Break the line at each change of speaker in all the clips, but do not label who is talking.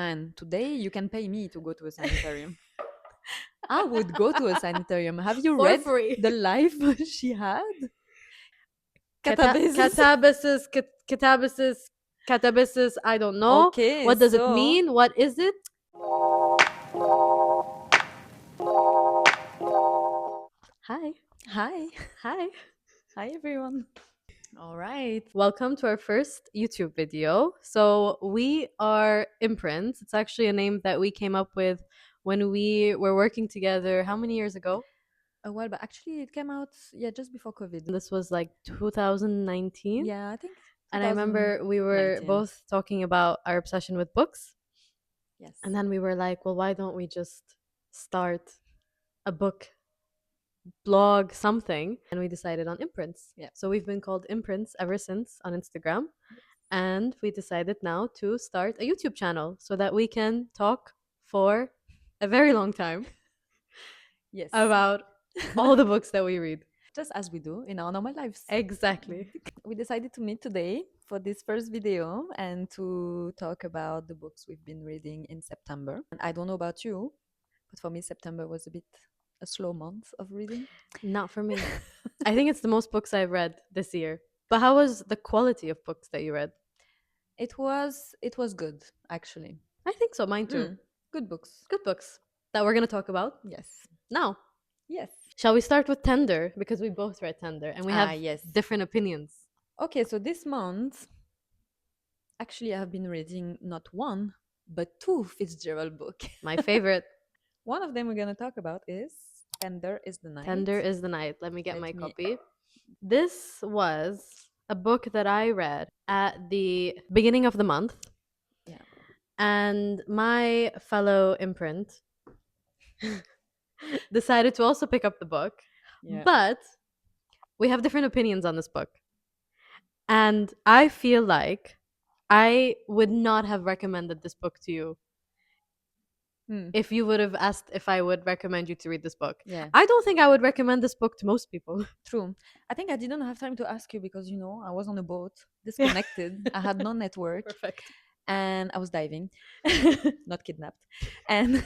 And today you can pay me to go to a sanitarium. I would go to a sanitarium. Have you
For
read
free.
the life she had? Katabasis.
Katabasis, I don't know.
Okay,
What does it
so
mean? What is it? Hi.
hi.
Hi.
Hi everyone.
All right. Welcome to our first YouTube video. So we are Imprints. It's actually a name that we came up with when we were working together. How many years ago?
A while, but actually it came out just before COVID.
This was like 2019.
Yeah, I think.
And I remember we were
2019.
both talking about our obsession with books.
Yes.
And then we were like, well, why don't we just start a book blog, something? And we decided on Imprints.
Yeah.
So we've been called Imprints ever since on Instagram. And we decided now to start a YouTube channel so that we can talk for a very long time
Yes.
about all the books that we read.
Just as we do in our normal lives.
Exactly.
We decided to meet today for this first video and to talk about the books we've been reading in September. And I don't know about you, but for me September was a slow month of reading.
Not for me. I think it's the most books I've read this year. But how was the quality of books that you read?
It was good, actually.
I think so, mine too.
Good books.
Good books that we're going to talk about
Yes.
now.
Yes.
Shall we start with Tender? Because we both read Tender and we have different opinions.
Okay, so this month, actually, I have been reading not one, but two Fitzgerald books.
My favorite.
One of them we're going to talk about is Tender is the Night.
Tender is the Night. Let me get my copy. This was a book that I read at the beginning of the month.
Yeah.
And my fellow imprint decided to also pick up the book. Yeah. But we have different opinions on this book. And I feel like I would not have recommended this book to you if you would have asked if I would recommend you to read this book.
Yeah.
I don't think I would recommend this book to most people.
True. I think I didn't have time to ask you because, I was on a boat, disconnected. I had no network.
Perfect.
And I was diving, not kidnapped. And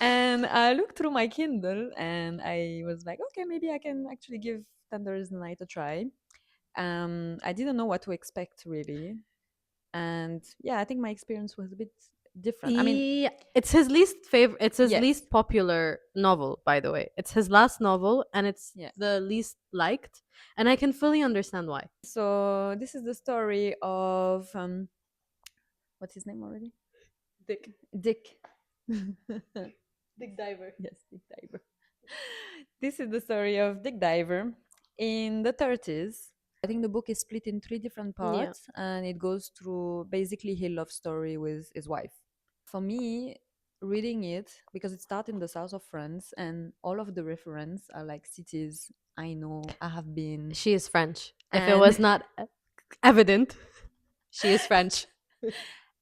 I looked through my Kindle and I was like, okay, maybe I can actually give Tender is the Night a try. I didn't know what to expect really. And I think my experience was a bit different. I mean,
it's his least favorite. It's his least popular novel, by the way. It's his last novel, and it's the least liked. And I can fully understand why.
So this is the story of what's his name already?
Dick.
Dick
Diver.
Yes, Dick Diver. This is the story of Dick Diver in the 30s. I think the book is split in 3 different parts, and it goes through basically his love story with his wife. For me, reading it, because it starts in the south of France, and all of the reference are like cities I know, I have been.
She is French. If it was not evident, she is French.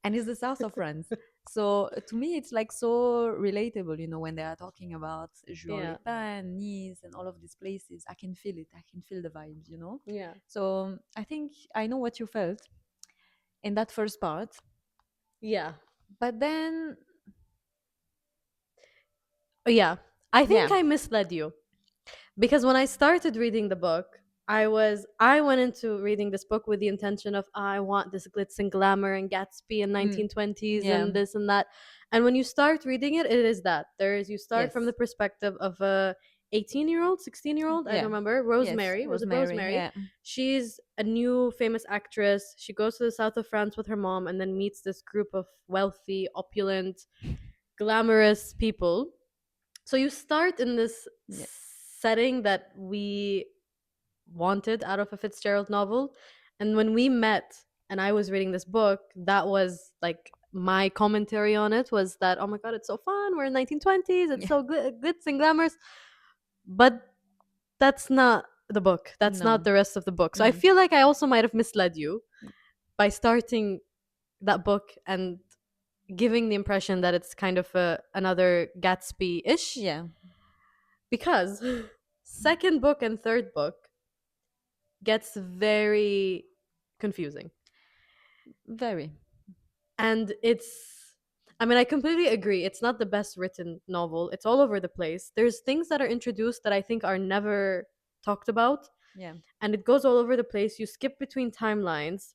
And it's the south of France. So to me, it's like so relatable, when they are talking about Juan, Nice, and all of these places. I can feel it. I can feel the vibes,
Yeah.
So I think I know what you felt in that first part.
Yeah.
But then...
Yeah. I think I misled you. Because when I started reading the book, I went into reading this book with the intention of I want this glitz and glamour and Gatsby in 1920s and this and that. And when you start reading it, it is that. You start from the perspective of a 18-year-old, 16-year-old, I don't remember, Rosemary. Was it Rosemary? Yeah. She's a new famous actress. She goes to the south of France with her mom and then meets this group of wealthy, opulent, glamorous people. So you start in this setting that we wanted out of a Fitzgerald novel, and when we met and I was reading this book, that was like my commentary on it was that, oh my god, it's so fun, we're in 1920s, it's so glitz and glamorous, but that's not the book, that's not the rest of the book. So I feel like I also might have misled you by starting that book and giving the impression that it's kind of another Gatsby-ish. Because second book and third book gets very confusing.
Very.
And I mean, I completely agree. It's not the best written novel. It's all over the place. There's things that are introduced that I think are never talked about,
Yeah.
and it goes all over the place. You skip between timelines.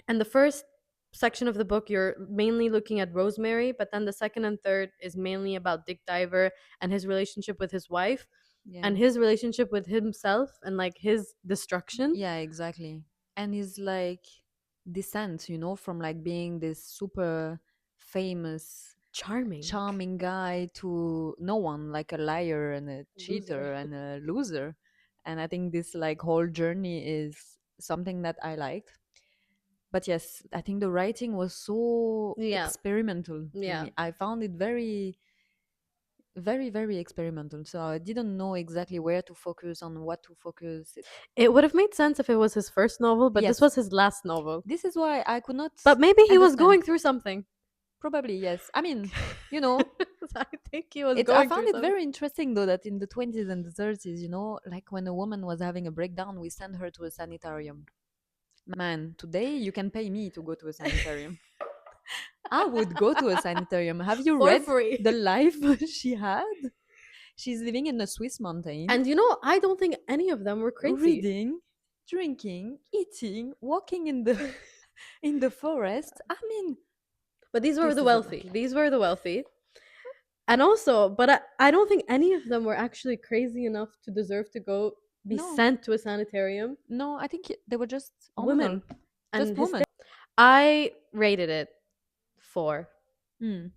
And the first section of the book, you're mainly looking at Rosemary, but then the second and third is mainly about Dick Diver and his relationship with his wife
Yeah.
and his relationship with himself and like his destruction.
Yeah, exactly. And his like descent, from like being this super famous,
Charming.
charming guy to no one, like a liar and a
Loser.
cheater and a loser. And I think this like whole journey is something that I liked. But yes, I think the writing was so
Yeah.
experimental to
Yeah.
me. I found it very, very, very experimental. So I didn't know exactly where to focus, on what to focus.
It would have made sense if it was his first novel, but this
Yes,
was his last novel.
this is why I could not
But maybe he was
understand.
going through something.
Probably, yes. I mean, you know,
I think he was
it's I
going
found
through
it
something.
very interesting though that in the 20s and the 30s, like when a woman was having a breakdown, we send her to a sanitarium. Man, today you can pay me to go to a sanitarium. I would go to a sanitarium. Have you
For
read
free.
the life she had? She's living in a Swiss mountain,
And I don't think any of them were crazy.
reading, drinking, eating, walking in the in the forest. I mean,
But these were
this
the
is a
wealthy.
bucket.
These were the wealthy. And also, but I don't think any of them were actually crazy enough to deserve to go be
No,
sent to a sanitarium.
no, I think they were just
Women.
hormonal, just
And
women.
I rated it 4.
Mm,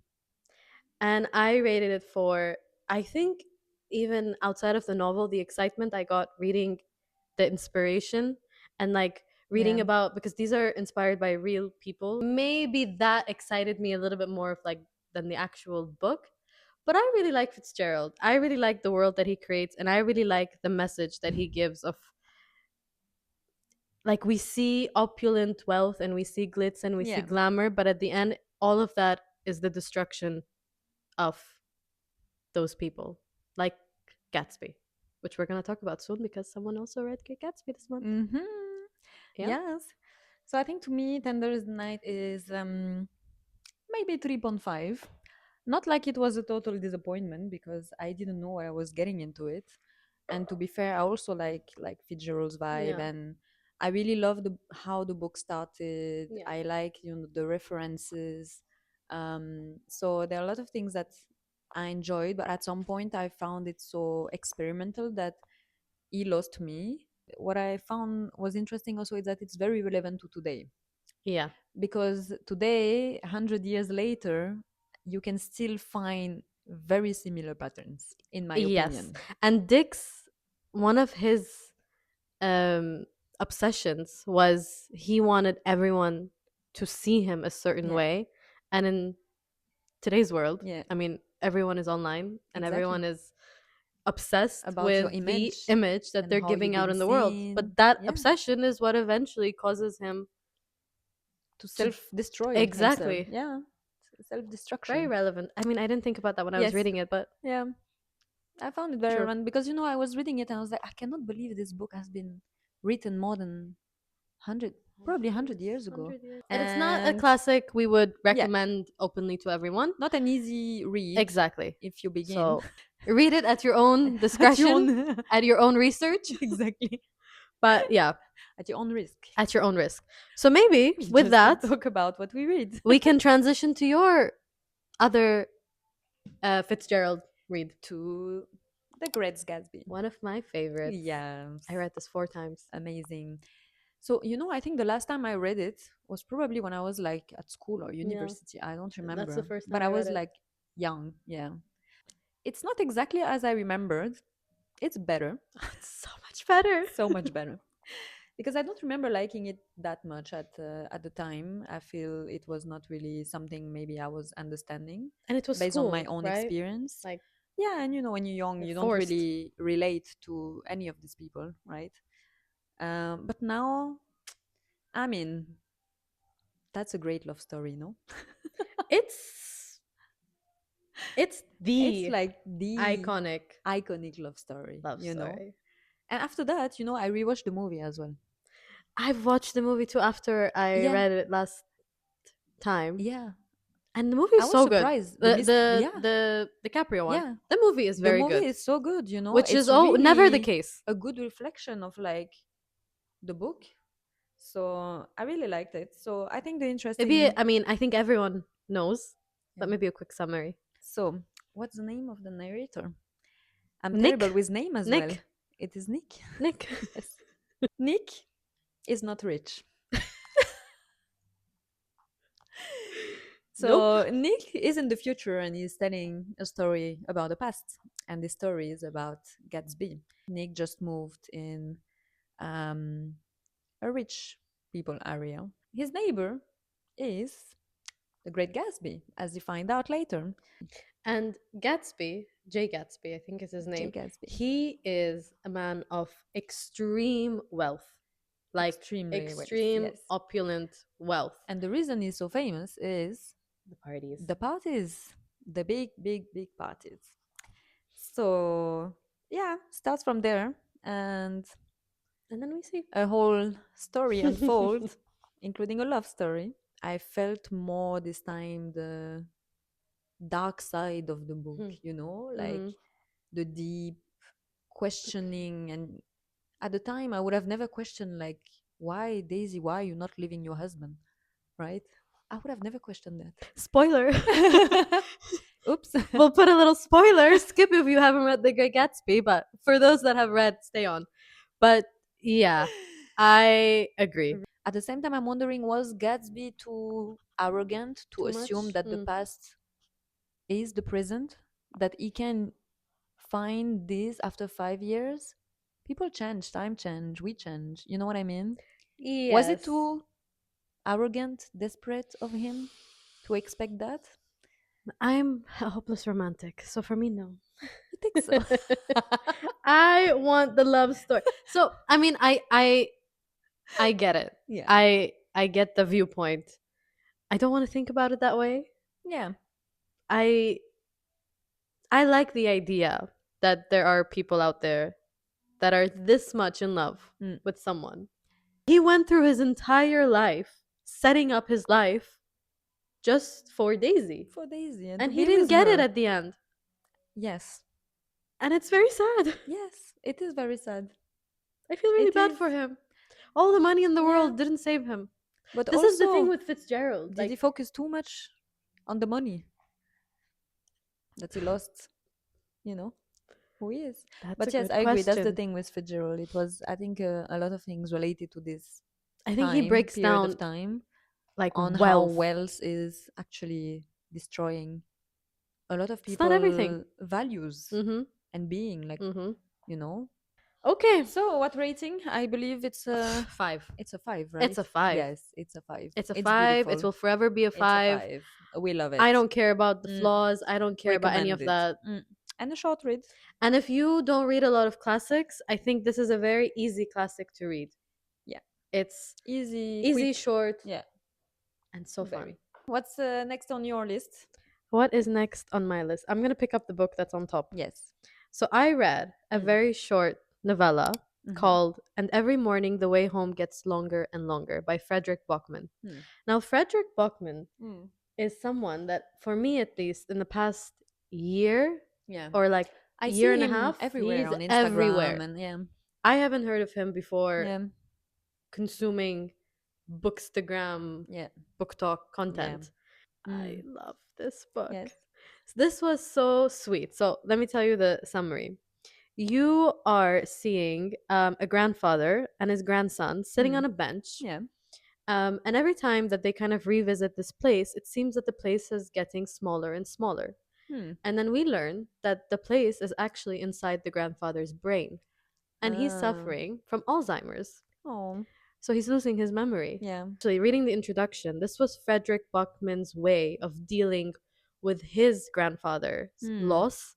And I rated it for, I think, even outside of the novel, the excitement I got reading the inspiration and like reading
yeah,
about, because these are inspired by real people. Maybe that excited me a little bit more of like than the actual book. But I really like Fitzgerald. I really like the world that he creates, and I really like the message that he gives of like we see opulent wealth and we see glitz and we see
yeah.
glamour, but at the end, all of that is the destruction of those people, like Gatsby, which we're gonna talk about soon because someone also read Gatsby this month.
Mm-hmm.
Yeah,
Yes. So I think to me, Tender's Night is maybe 3.5. Not like it was a total disappointment because I didn't know what I was getting into it. And to be fair, I also like Fitzgerald's vibe,
yeah,
and I really love how the book started.
yeah,
I like the references. So there are a lot of things that I enjoyed, but at some point I found it so experimental that he lost me. What I found was interesting also is that it's very relevant to today,
yeah.
because today, 100 years later, you can still find very similar patterns, in my
Yes,
opinion.
and Dick's, one of his um obsessions was he wanted everyone to see him a certain
Yeah,
way, and in today's world,
yeah,
I mean, everyone is online and everyone
exactly.
is obsessed
About your
with the
image
image that
and
they're
how you're
giving out
being
in the world.
seen.
But that
Yeah,
obsession is what eventually causes him
to
to
self destroy himself.
exactly.
Yeah, self
Very
destruction.
relevant. I mean, I didn't think about that when I was
Yes,
reading it, but
yeah. I found it very
true.
relevant because I was reading it and I was like, I cannot believe this book has been written more than 100,
100
probably 100
years,
years ago.
100 years. And it's not a
And
classic we would
yeah,
recommend openly to everyone.
not an easy read
Exactly.
if you begin
So read it at your own
at your
discretion,
own
at your own research.
exactly,
But yeah,
at your own risk.
at your own risk. So maybe
We
with
just
that,
talk about what we read.
we can transition to your other Fitzgerald read.
To the Great Gatsby.
One of my favorites.
Yes,
I read this 4 times.
amazing. So, I think the last time I read it was probably when I was like at school or
Yeah,
university. I don't
that's the
remember.
first
But
time
I
I read
was
it.
like young. Yeah. It's not exactly as I remembered. It's better.
It's so much better.
So much better. Because I don't remember liking it that much at the time. I feel it was not really something maybe I was understanding
And it was
based on my
school,
own
right?
experience.
Like
Yeah, and when you're young,
you're
you don't
forced.
really relate to any of these people, right? But now, I mean, that's a great love story, no?
It's it's
It's
the
like the
iconic
iconic love story,
love story.
And after that, I rewatched the movie as well.
I've watched the movie too after I
Yeah,
read it last time.
Yeah.
And the movie
I
is
was
so good.
surprised. The mist, yeah,
The DiCaprio one.
yeah.
The movie is
The
very
movie
good,
is so good, you know.
which is
It's
never the
really
case.
a good reflection of like the book. So I really liked it. So I think the
Maybe
interesting,
I mean I think everyone knows,
yeah.
but maybe a quick summary.
So what's the name of the narrator? I'm terrible
Nick,
with name as well.
Nick,
It is Nick.
Nick.
Yes. Nick is not rich.
Nope.
So Nick is in the future and he's telling a story about the past. And the story is about Gatsby. Nick just moved in um, a rich people area. His neighbor is the Great Gatsby, as you find out later.
And Gatsby, Jay Gatsby, I think is his
Jay
name.
Gatsby.
He is a man of extreme wealth, like
Extremely wealth,
extreme
yes.
opulent wealth.
And the reason he's so famous is
The parties.
the parties, the big, big, big parties. So, yeah, starts from there.
And then we see
a whole story unfolds, including a love story. I felt more this time the dark side of the book, you know, like the deep questioning. And at the time, I would have never questioned, like, why, Daisy, why are you not leaving your husband? Right? I would have never questioned that.
Spoiler.
Oops.
We'll put a little spoiler. Skip if you haven't read The Great Gatsby, but for those that have read, stay on. But yeah, I agree.
At the same time, I'm wondering, was Gatsby too arrogant to assume that the past is the present? That he can find this after 5 years? People change, time change, we change. You know what I mean?
Yes.
Was it too arrogant, desperate of him to expect that?
I'm a hopeless romantic, so for me, no.
I think so.
I want the love story. So I mean, I get it.
Yeah.
I get the viewpoint. I don't want to think about it that way.
Yeah.
I like the idea that there are people out there that are this much in love with someone. He went through his entire life setting up his life just for Daisy.
For Daisy.
And he didn't get it at the end.
Yes.
And it's very sad.
Yes, it is very sad.
I feel really
It
bad
is.
for him. All the money in the
Yeah.
world didn't save him.
But
This
also,
is the thing with Fitzgerald.
did he focus too much on the money? That he lost, you know, who he is. But yes, I agree. That's the thing with Fitzgerald. It was, I think, a lot of things related to this.
I think he breaks
period
down
of time,
like
on how
wealth.
wealth is actually destroying a lot of
It's not everything.
people values and being, like, you know.
Okay.
So what rating? I believe it's a
5.
It's a 5, right?
It's a 5.
Yes, it's a 5.
It's a 5. It will forever be a 5.
It's a 5. We love it.
I don't care about the flaws. I don't care about any of that.
And a short read.
And if you don't read a lot of classics, I think this is a very easy classic to read.
Yeah.
It's
easy, quick.
short,
yeah,
and so fun.
What's next on your list?
What is next on my list? I'm going to pick up the book that's on top.
Yes.
So I read a very short novella called And Every Morning the Way Home Gets Longer and Longer by Fredrik Backman. Now, Fredrik Backman is someone that, for me at least, in the past year or like
I
year
see
and a
him
half,
everywhere
he's
on Instagram
everywhere.
and
I haven't heard of him before consuming Bookstagram, book talk content. I love this book.
Yes.
This was so sweet. So let me tell you the summary. You are seeing a grandfather and his grandson sitting on a bench.
Yeah.
And every time that they kind of revisit this place, it seems that the place is getting smaller and smaller. And then we learn that the place is actually inside the grandfather's brain. And he's suffering from Alzheimer's.
Oh.
So he's losing his memory.
Yeah.
Actually, reading the introduction, this was Fredrik Backman's way of dealing with his grandfather's loss.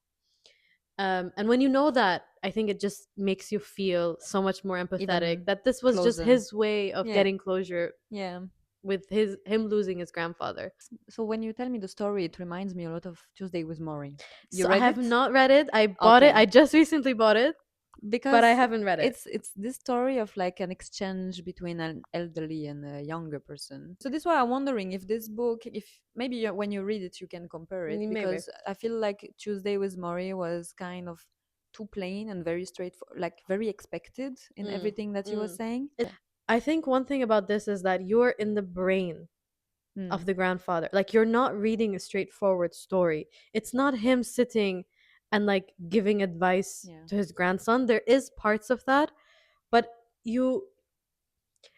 And when you know that, I think it just makes you feel so much more empathetic.
Even
that this was just
closer.
his way of getting closure.
Yeah.
With him losing his grandfather.
So when you tell me the story, it reminds me a lot of Tuesday with Maury.
I have not read it. I bought it. I just recently bought it. but I
because
haven't read it.
it's this story of like an exchange between an elderly and a younger person. So this is why I'm wondering if this book, if maybe when you read it you can compare it,
Maybe.
because I feel like Tuesday with Maury was kind of too plain and very straightforward, like very expected in
Mm,
everything that he was
mm.
saying.
I think one thing about this is that you're in the brain of
Mm,
the grandfather. Like you're not reading a straightforward story. It's not him sitting and like giving advice
yeah.
to his grandson. There is parts of that, but you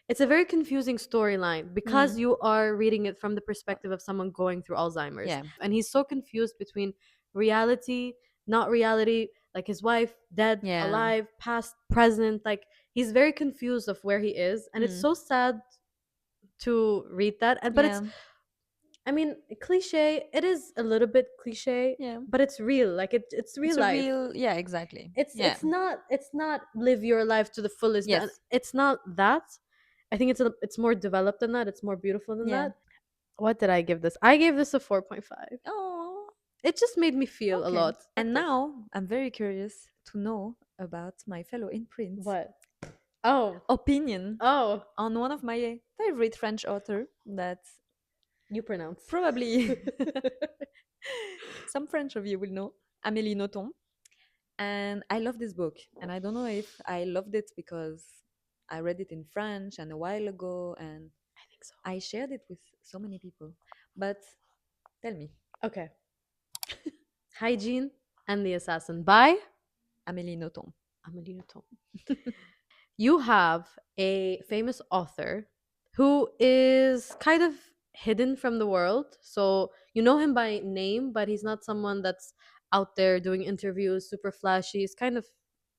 it's a very confusing storyline because
Mm,
you are reading it from the perspective of someone going through Alzheimer's.
yeah.
And he's so confused between reality, not reality, like his wife, dead,
Yeah.
alive, past, present. Like he's very confused of where he is. And it's
Mm,
so sad to read that. And but it's
yeah.
I mean, cliche, it is a little bit cliche,
Yeah.
but it's real. Like it's real
It's a
life.
real, yeah, exactly.
It's
Yeah.
it's not live your life to the fullest.
Yes.
It's not that. I think it's more developed than that. It's more beautiful than
Yeah.
that. What did I give this? I gave this a 4.5.
Oh,
It just made me feel a
okay.
lot.
And now I'm very curious to know about my fellow imprint's
What? Oh.
opinion
Oh,
on one of my favorite French author that
you pronounce.
probably some French of you will know, Amélie Nothomb. And I love this book. And I don't know if I loved it because I read it in French and a while ago and
I think so.
I shared it with so many people. But tell me,
Okay. Hygiene and the Assassin by
Amélie Nothomb.
Amélie Nothomb. You have a famous author who is kind of hidden from the world. So you know him by name, but he's not someone that's out there doing interviews, super flashy. He's kind of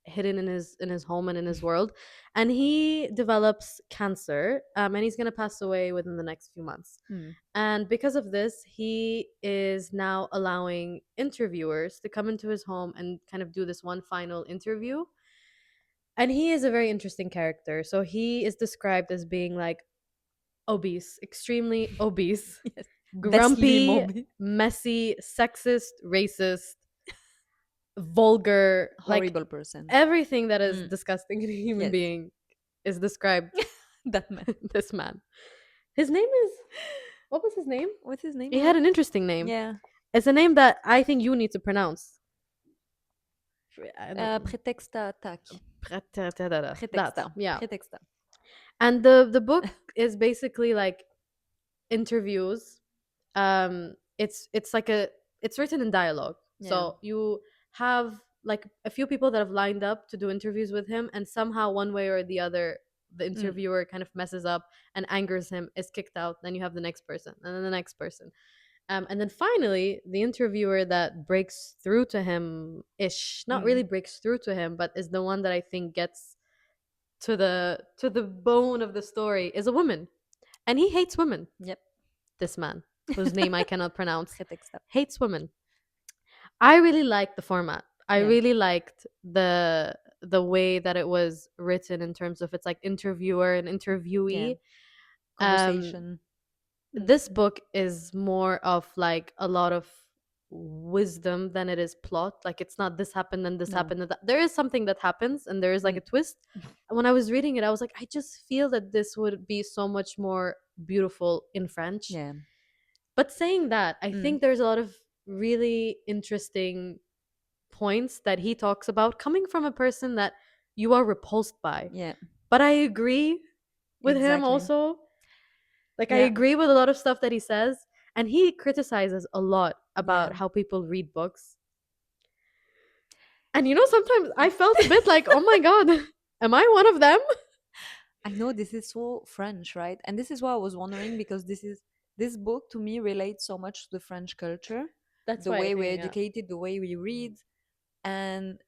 hidden in his home and in his world. And he develops cancer, and he's gonna pass away within the next few months.
Mm.
And because of this, he is now allowing interviewers to come into his home and kind of do this one final interview. And he is a very interesting character. So he is described as being like obese, extremely obese,
Yes. Deathly
grumpy,
morbid.
messy, sexist, racist, vulgar, like
Horrible person.
everything that is
Mm.
disgusting in a human
Yes.
being is described
That man.
this man. His name is what was his name?
What's his name
He had
again?
an interesting name.
Yeah.
It's a name that I think you need to pronounce. I don't
Pretexta attack.
that.
Pretexta.
Yeah.
Pretexta.
And the book is basically like interviews. It's like it's written in dialogue.
Yeah.
So you have like a few people that have lined up to do interviews with him, and somehow one way or the other the interviewer kind of messes up and angers him, is kicked out. Then you have the next person and then the next person. And then finally, the interviewer that breaks through to him ish, not really breaks through to him, but is the one that I think gets to the bone of the story, is a woman. And he hates women.
Yep.
This man, whose name I cannot pronounce,
Pretexta.
hates women. I really liked the format. I
Yeah.
really liked the way that it was written in terms of it's like interviewer and interviewee.
Yeah. Conversation.
This book is more of like a lot of wisdom than it is plot. Like it's not this happened and this
No.
happened and that. There is something that happens and there is like a twist. And when I was reading it, I was like, I just feel that this would be so much more beautiful in French.
Yeah.
But saying that, I think there's a lot of really interesting points that he talks about coming from a person that you are repulsed by.
Yeah.
But I agree with him
Exactly.
also. Like I
Yeah.
agree with a lot of stuff that he says, and he criticizes a lot about
Yeah.
how people read books. And you know, sometimes I felt a bit like, oh my god, am I one of them?
I know this is so French, right? And this is why I was wondering, because this book to me relates so much to the French culture,
That's
the
why I
way we're
think, yeah.
educated, the way we read. And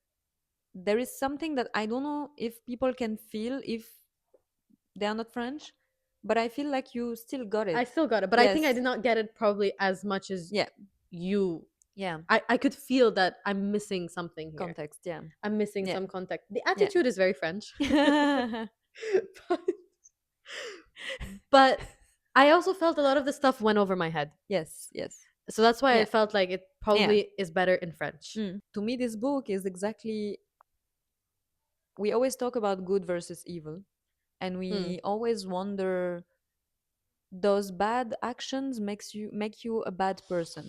there is something that I don't know if people can feel if they are not French, but I feel like you still got it.
I still got it, but I think I
Yes.
did not get it probably as much as
Yeah.
you.
Yeah.
I could feel that I'm missing something here.
Context. Yeah.
I'm missing
Yeah.
some context. The attitude is very French. but, but I also felt a lot of the stuff went over my head.
Yes. Yes.
So that's why
Yeah.
I felt like it probably is better in French.
To me, this book is exactly we always talk about good versus evil, and
Hmm.
we always wonder, those bad actions make you a bad person.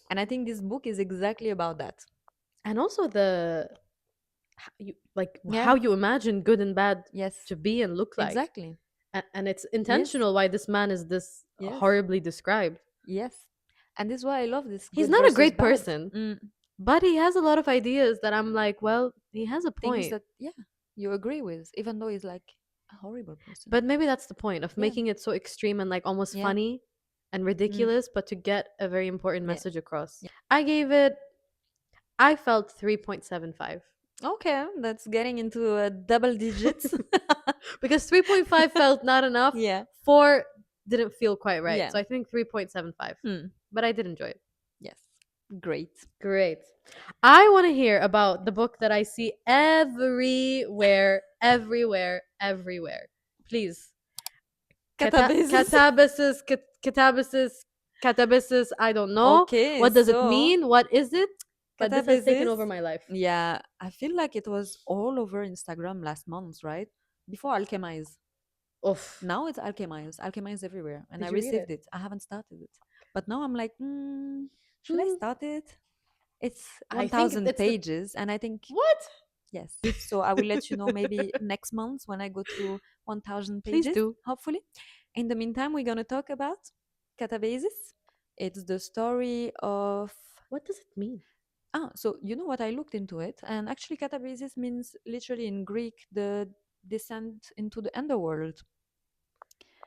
And I think this book is exactly about that.
And also the like
Yeah.
how you imagine good and bad
Yes.
to be and look like.
Exactly.
And it's
Yes.
intentional why this man is this
Yes.
horribly described.
Yes. And this is why I love this
He's
good
not a
versus
great
bad.
person, but he has a lot of ideas that I'm like, well, he has a
Things
point.
that, yeah, you agree with, even though he's like a horrible person.
But maybe that's the point of
Yeah.
making it so extreme and like almost
Yeah.
funny and
Mm.
ridiculous, but to get a very important
Yeah.
message across.
Yeah.
I gave it, I felt 3.75.
Okay, that's getting into double digits.
Because 3.5 felt not enough.
Yeah.
4 didn't feel quite right.
Yeah.
So I think 3.75.
Hmm.
But I did enjoy it.
Yes. Great.
Great. I want to hear about the book that I see everywhere, everywhere, everywhere. Please.
Catabasis.
Katabasis, katabasis. I don't know.
Okay,
What does it
so
mean? What is it? But this has taken
Catabasis.
over my life.
Yeah, I feel like it was all over Instagram last month, right? Before Alchemize.
Oof.
Now it's Alchemize. Alchemize everywhere. And I
Did you read
received
it?
it. I haven't started it. But now I'm like, should I
Hmm.
start it? It's
I think
1,000
it's the
pages. And I think,
what?
yes. So I will let you know maybe next month when I go through 1,000
Please
pages,
do.
hopefully. In the meantime, we're going to talk about Catabasis. It's the story of.
What does it mean?
Ah, so you know what? I looked into it, and actually, Katabasis means literally in Greek the descent into the underworld.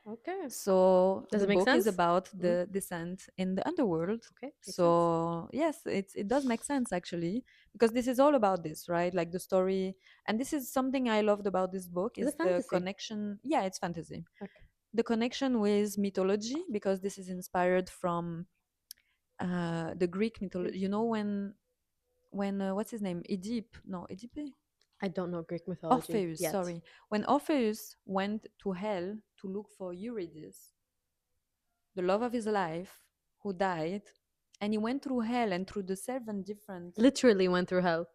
Okay.
So
Does
the
it make
book is
sense?
about
Mhm.
the descent in the underworld.
Okay, makes sense.
So yes, it does make sense actually, because this is all about this, right? Like the story, and this is something I loved about this book
Is
is
it
the
fantasy?
connection. Yeah, it's fantasy.
Okay.
The connection with mythology, because this is inspired from the Greek mythology. You know when what's his name? Oedipe? No, Oedipe?
I don't know Greek mythology
Orpheus,
yet.
sorry. When Orpheus went to hell to look for Eurydice, the love of his life, who died, and he went through hell and through the 7 different
Literally went through hell.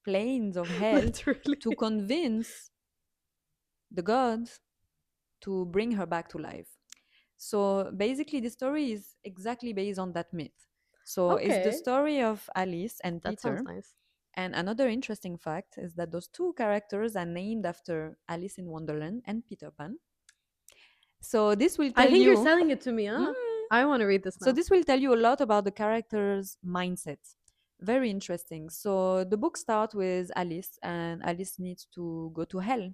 planes of hell
Literally.
to convince the gods to bring her back to life. So basically, the story is exactly based on that myth. So it's the
Okay.
story of Alice and
That sounds
Peter.
nice.
And another interesting fact is that those two characters are named after Alice in Wonderland and Peter Pan. So this will
I
tell
think you're
you.
selling it to me, huh?
Mm,
I want to read this
so
now.
this will tell you a lot about the character's mindset. Very interesting. So the book starts with Alice, and Alice needs to go to hell.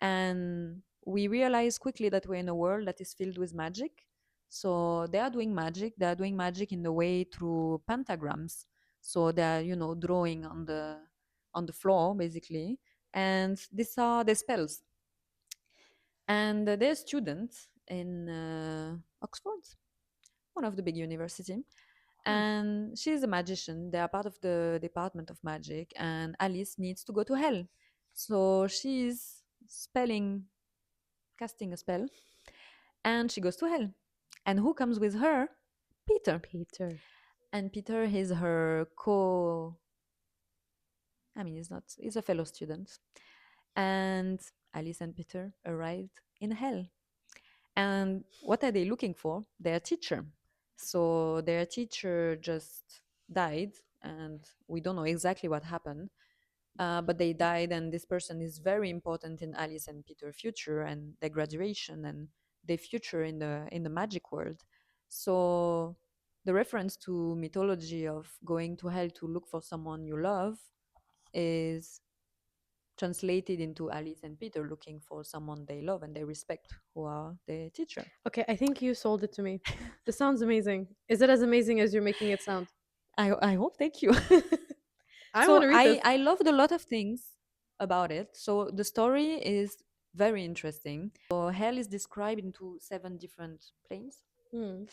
And we realize quickly that we're in a world that is filled with magic. So they are doing magic. They are doing magic in the way through pentagrams. So they are, drawing on the floor basically. And these are the spells. And they're students in Oxford, one of the big university.
Hmm.
And she's a magician. They are part of the department of magic, and Alice needs to go to hell. So she's casting a spell, and she goes to hell. And who comes with her? Peter.
Peter.
And Peter is her co. I mean, he's a fellow student. And Alice and Peter arrived in hell. And what are they looking for? Their teacher. So their teacher just died, and we don't know exactly what happened. But they died, and this person is very important in Alice and Peter's future and their graduation and their future in the magic world. So the reference to mythology of going to hell to look for someone you love is translated into Alice and Peter looking for someone they love and they respect, who are their teacher.
Okay, I think you sold it to me. This sounds amazing. Is it as amazing as you're making it sound?
I hope. Thank you.
I want
So
to read
I
this.
I loved a lot of things about it. So the story is very interesting. So hell is described into 7 different planes,
Hmm.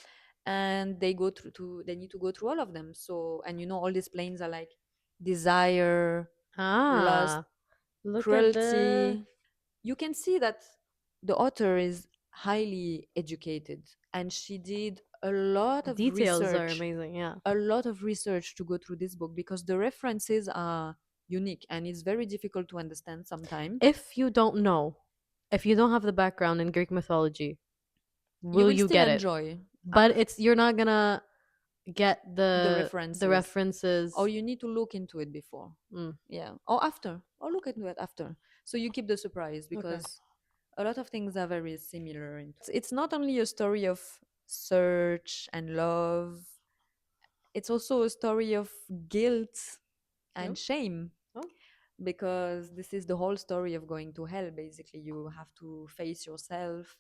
and they need to go through all of them. So, and all these planes are like desire, lust,
Ah, look at the
cruelty. You can see that the author is highly educated, and she did
details are amazing. Yeah.
a lot of research to go through this book, because the references are unique, and it's very difficult to understand sometimes.
If you don't know, if you don't have the background in Greek mythology,
You
will
will
you
still
get it?
enjoy
But it's you're not gonna get
the
the
references, or
references.
you need to look into it before.
Mm,
Yeah, or after, or look into it after, so you keep the surprise,
okay.
because a lot of things are very similar. It's not only a story of search and love, it's also a story of guilt
No.
and shame,
Oh.
because this is the whole story of going to hell. Basically, you have to face yourself,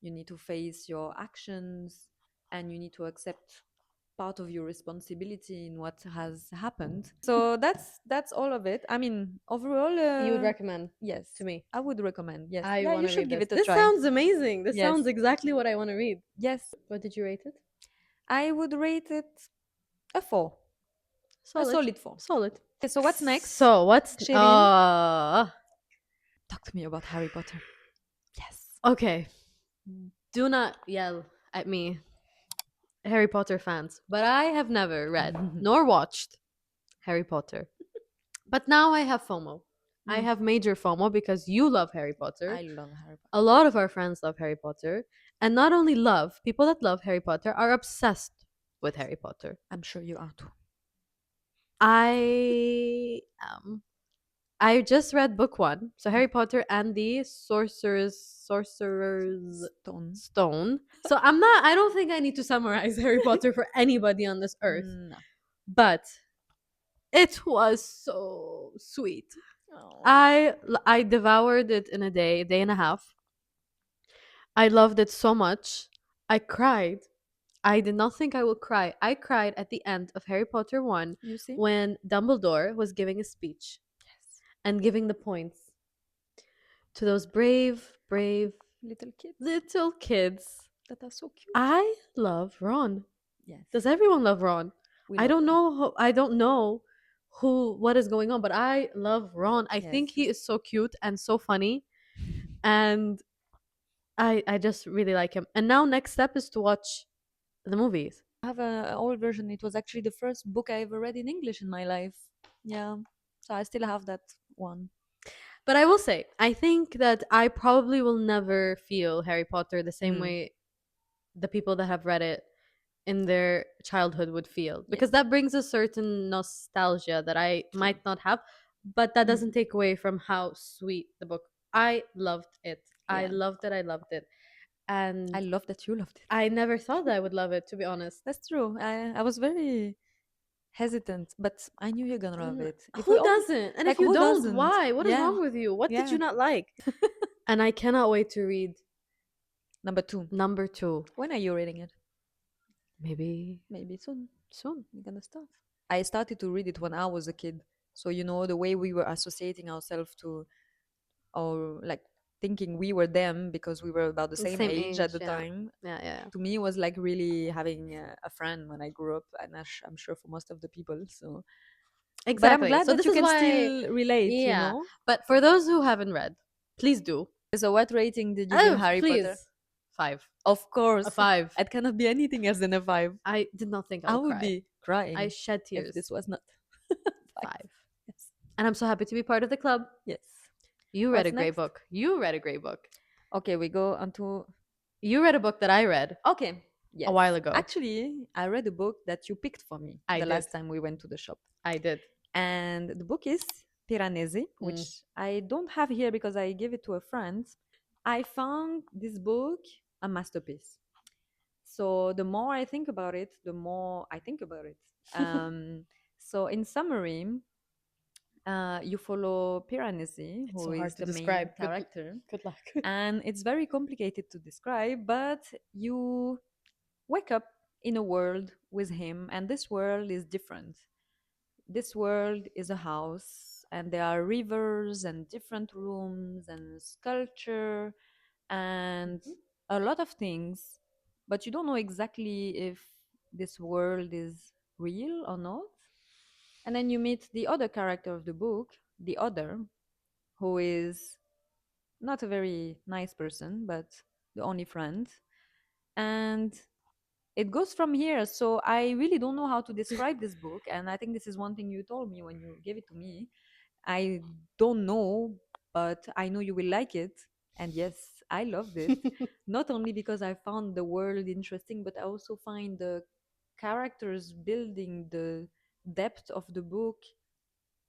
you need to face your actions, and you need to accept part of your responsibility in what has happened. So that's all of it. I mean, overall,
You would recommend
yes,
to me.
I would recommend. Yes,
I
yeah,
want
you
to
should
read
give
this.
it a
This
try.
sounds amazing. This
Yes,
sounds exactly what I want to read.
yes,
What did you rate it?
I would rate it a 4, a
Solid.
solid 4.
Solid.
Okay, so what's next,
So what's
Shirin? Talk to me about Harry Potter. Yes.
okay. Do not yell at me, Harry Potter fans, but I have never read nor watched Harry Potter. But now I have FOMO. I
Mm,
have major FOMO because you love Harry Potter.
I love Harry Potter.
A lot of our friends love Harry Potter. And not only love, people that love Harry Potter are obsessed with Harry Potter.
I'm sure you are too.
I am. I just read book one. So Harry Potter and the Sorcerer's
Stone.
Stone. So I don't think I need to summarize Harry Potter for anybody on this earth.
No.
But it was so sweet.
Oh.
I devoured it in a day and a half. I loved it so much. I cried. I did not think I would cry. I cried at the end of Harry Potter 1
You see?
when Dumbledore was giving a speech
Yes.
and giving the points to those brave
Little kids
little kids.
that are so cute.
I love Ron.
Yes.
Does everyone love Ron?
We
I
love
don't
them.
know. I don't know what is going on, but I love Ron. I
Yes.
think he is so cute and so funny, and I just really like him. And now next step is to watch the movies.
I have an old version. It was actually the first book I ever read in English in my life. Yeah. So I still have that one.
But I will say, I think that I probably will never feel Harry Potter the same
Mm.
way the people that have read it in their childhood would feel,
Yes.
because that brings a certain nostalgia that I
True.
might not have, but that
Mm.
doesn't take away from how sweet the book. I loved it. I
Yeah.
loved it. I loved it. And
I love that you loved it.
I never thought that I would love it, to be honest.
That's true. I was very hesitant, but I knew you're gonna love it. If we
Who
only,
doesn't? And
like,
if you
who
don't,
doesn't?
why? What is
Yeah.
wrong with you? What did
Yeah.
you not like? And I cannot wait to read
Number 2.
number 2.
When are you reading it?
Maybe
Maybe soon.
soon.
You're gonna start. I started to read it when I was a kid. So, you know, the way we were associating ourselves to, or like thinking we were them because we were about the
The
same
same
age at
age,
the
yeah.
time.
Yeah.
To me, it was like really having a friend when I grew up, and I'm sure for most of the people. So, but I'm
Exactly.
glad
So
that
this
you
is
can
why,
still relate, you
yeah.
know?
But for those who haven't read, please do.
So, what rating did you give
Oh,
Harry Potter?
please. 5.
Of
A
course,
5.
it cannot be anything else than a 5.
I did not think I
I
would
would
cry.
be
I
crying
shed
if
tears.
this was not 5.
5.
Yes.
And I'm so happy to be part of the club.
Yes.
You read
What's
a great
next?
book. You read a great book.
Okay, we go on to.
You read a book that I read
Okay. Yes.
a while ago.
Actually, I read a book that you picked for me
I
the
did.
last time we went to the shop.
I did.
And the book is Piranesi, which I don't have here because I gave it to a friend. I found this book a masterpiece. So the more I think about it, the more I think about it. So in summary, you follow Piranesi,
It's
who
so hard
is
to
the main
describe.
character,
Good luck.
and it's very complicated to describe. But you wake up in a world with him, and this world is different. This world is a house, and there are rivers and different rooms and sculpture and a lot of things, but you don't know exactly if this world is real or not. And then you meet the other character of the book, the other, who is not a very nice person, but the only friend. And it goes from here. So I really don't know how to describe this book. And I think this is one thing you told me when you gave it to me. I don't know, but I know you will like it. And yes, I loved it. Not only because I found the world interesting, but I also find the characters building, the depth of the book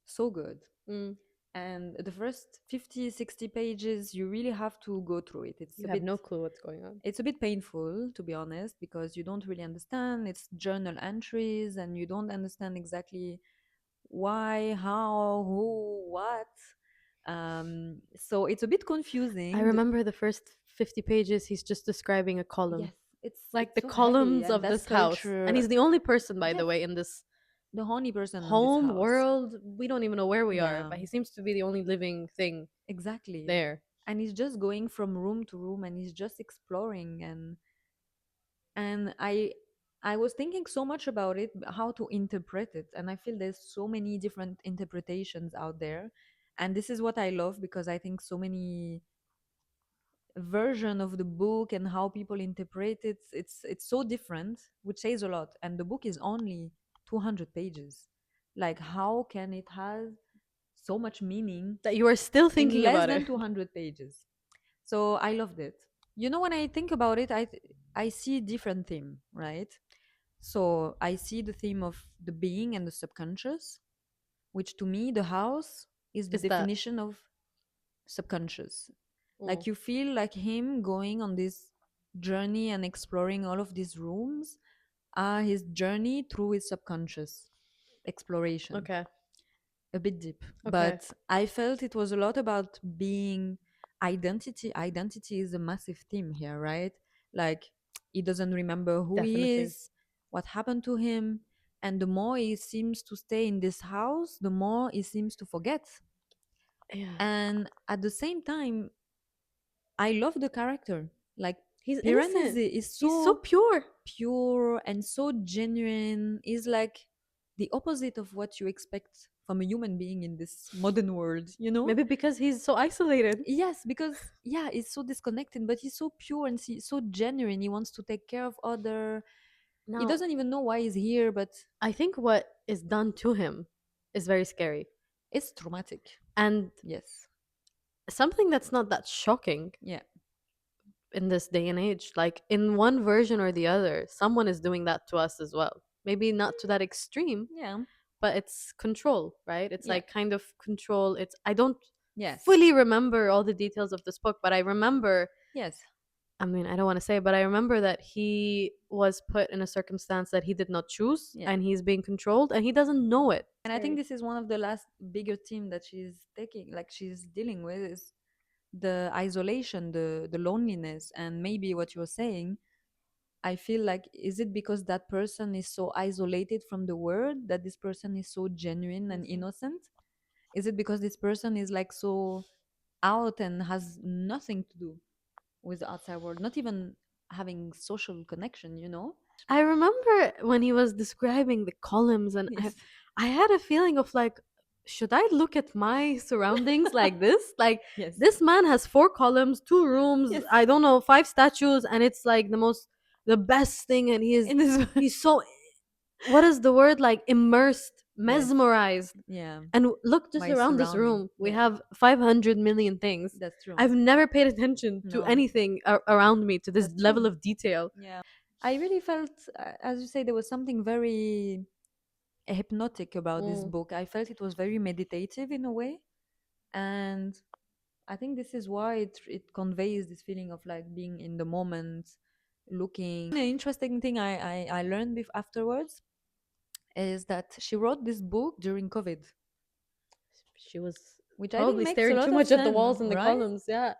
so good.
Mm,
And the first 50, 60 pages, you really have to go through it.
you have no clue what's going on.
It's a bit painful, to be honest, because you don't really understand. It's journal entries and you don't understand exactly why, how, who, what. So it's a bit
I
confusing.
remember the first 50 pages, he's just describing a column.
Yes, it's
Like
it's
the
so heavy,
columns
and
of
that's
this house. And
culture.
he's the only person, by the
Yes,
way, in this
the only person in this
home
house.
world. We don't even know where we are,
Yeah,
but he seems to be the only living thing
exactly.
there.
And he's just going from room to room, and he's just exploring. And I was thinking so much about it, how to interpret it, and I feel there's so many different interpretations out there, and this is what I love because I think so many version of the book and how people interpret it, it's so different, which says a lot. And the book is only 200 pages. Like, how can it have so much meaning
That you are still
in
thinking
less
about it.
than 200 pages? So I loved it. When I think about it, I see different theme, right? So I see the theme of the being and the subconscious, which to me, the house is the
Is that
definition of subconscious.
mm,
Like, you feel like him going on this journey and exploring all of these rooms are his journey through his subconscious exploration.
okay?
A bit deep.
Okay,
But I felt it was a lot about being identity. Identity is a massive theme here, right? Like, he doesn't remember who he
definitely.
is, what happened to him. And the more he seems to stay in this house, the more he seems to forget.
Yeah,
And at the same time, I love the character. Like,
he's innocent.
Piranesi is
He's so
so
pure.
pure and so genuine. Is like the opposite of what you expect from a human being in this modern world.
Maybe because he's so isolated.
Yes, because yeah, he's so disconnected, but he's so pure and so genuine. He wants to take care of other. He
Now,
doesn't even know why he's here, but
I think what is done to him is very scary.
it's traumatic.
And
Yes.
something that's not that shocking
Yeah.
in this day and age, like in one version or the other, someone is doing that to us as well. Maybe not to that extreme,
Yeah.
but it's control, right? It's
Yeah.
like kind of control. It's I don't
Yes.
fully remember all the details of this book, but I remember,
Yes.
I mean, I don't want to say, but I remember that he was put in a circumstance that he did not choose
Yeah.
and he's being controlled and he doesn't know it.
And I think
Scary.
this is one of the last bigger theme that she's taking, like she's dealing with, is the isolation, the loneliness, and maybe what you're saying. I feel like, is it because that person is so isolated from the world that this person is so genuine and innocent? Is it because this person is like so out and has nothing to do with the outside world, not even having social connection?
I remember when he was describing the columns, and I,
Yes.
I had a feeling of like, should I look at my surroundings like this? Like,
Yes.
this man has 4 columns, 2 rooms,
Yes.
I don't know, 5 statues, and it's like the best thing. And
In this.
he's so, what is the word? Like, immersed,
Yes.
mesmerized.
Yeah.
And look just
My
around this
surrounding.
room. We
Yeah.
have 500 million things.
That's true.
I've never paid attention to
No.
anything around me to this
That's
level
true.
of detail.
Yeah. I really felt, as you say, there was something very hypnotic about this
Mm.
book. I felt it was very meditative in a way. And I think this is why it conveys this feeling of like being in the moment, looking. An interesting thing I learned afterwards is that she wrote this book during COVID,
She was
which I think
probably
makes a
staring too
lot of
much at the
sense,
walls and the
right?
columns. Yeah,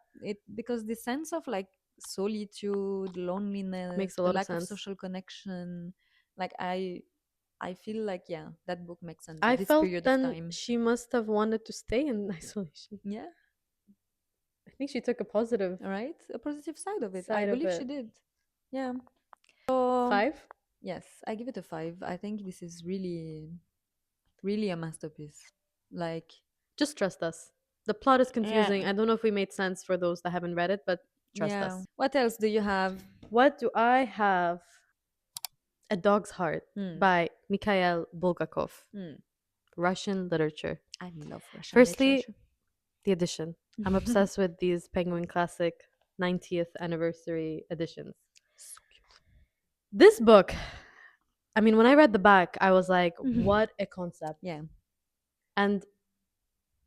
Because the sense of like solitude, loneliness,
makes a
the
lot of
lack of
sense.
social connection, like I feel like, yeah, that book makes sense
I
at this
felt
period of
then
time.
she must have wanted to stay in isolation.
Yeah,
I think she took a positive
all right. A positive side of it. I
side of
believe she
it.
did. Yeah. So,
5?
yes, I give it a 5. I think this is really, really a masterpiece. Like,
Just trust us. The plot is
yeah.
confusing. I don't know if we made sense for those that haven't read it, but trust
Yeah.
us.
What else do you have?
What do I have? A Dog's Heart
Hmm.
by Mikhail Bulgakov.
Hmm.
Russian literature.
I love Russian
Firstly,
literature.
the edition. I'm obsessed with these Penguin Classic 90th anniversary editions.
So cute.
This book, I mean, when I read the back, I was like, what a concept.
Yeah.
And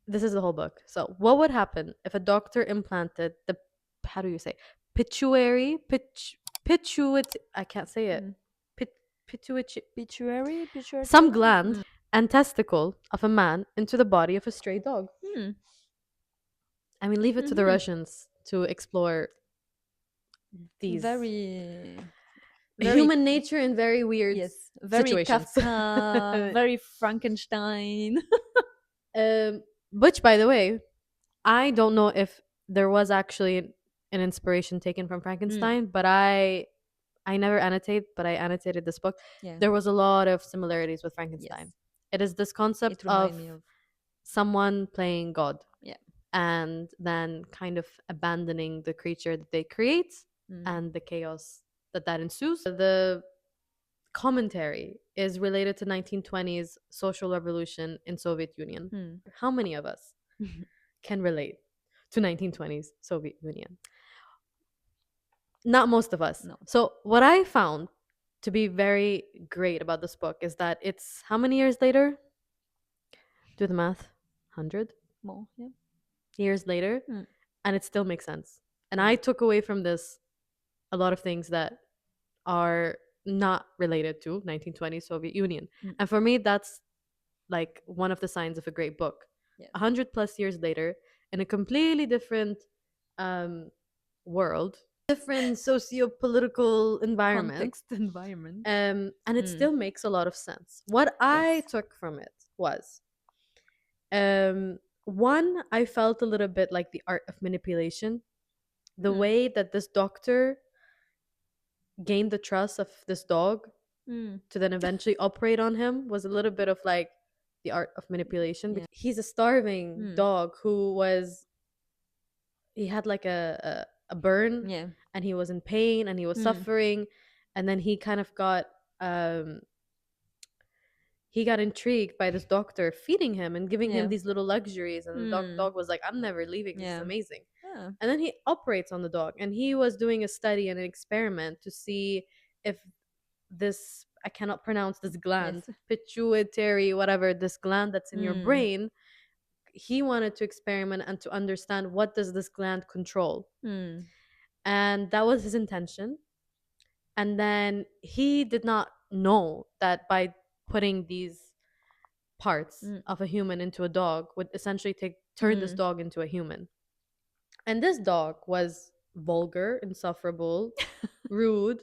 this is the whole book. So, what would happen if a doctor implanted the, how do you say, pituitary, I can't say it,
Mm.
pituitary,
Pituitary?
some gland and testicle of a man into the body of a stray dog.
Mm.
I mean, leave it to the Russians to explore these
Very,
human nature in very weird
very
situations.
Kafka, very Frankenstein.
Which, by the way, I don't know if there was actually an inspiration taken from Frankenstein, but I never annotate, but I annotated this book.
Yeah.
There was a lot of similarities with Frankenstein.
Yes.
It is this concept
It
of
reminded me of
someone playing God.
Yeah.
And then kind of abandoning the creature that they create and the chaos that ensues. The commentary is related to 1920s social revolution in Soviet Union. How many of us can relate to 1920s Soviet Union? Not most of us.
No.
So what I found to be very great about this book is that it's how many years later? Do the math. 100
more. Yeah.
years later, and it still makes sense. And I took away from this a lot of things that are not related to 1920 Soviet Union. And for me, that's like one of the signs of a great book. 100 plus years later, in a completely different world, different socio-political environment,
Context, environment.
And it still makes a lot of sense. What I took from it was, one, I felt a little bit like the art of manipulation. The way that this doctor gained the trust of this dog to then eventually operate on him was a little bit of like the art of manipulation.
Yeah.
He's a starving dog who was, he had like a burn,
Yeah.
and he was in pain and he was suffering, and then he kind of got he got intrigued by this doctor feeding him and giving him these little luxuries, and the dog was like, I'm never leaving, this is amazing. And then he operates on the dog, and he was doing a study and an experiment to see if this, I cannot pronounce this gland, pituitary, whatever, this gland that's in your brain, he wanted to experiment and to understand what does this gland control. And that was his intention. And then he did not know that by putting these parts of a human into a dog would essentially turn this dog into a human. And this dog was vulgar, insufferable, rude.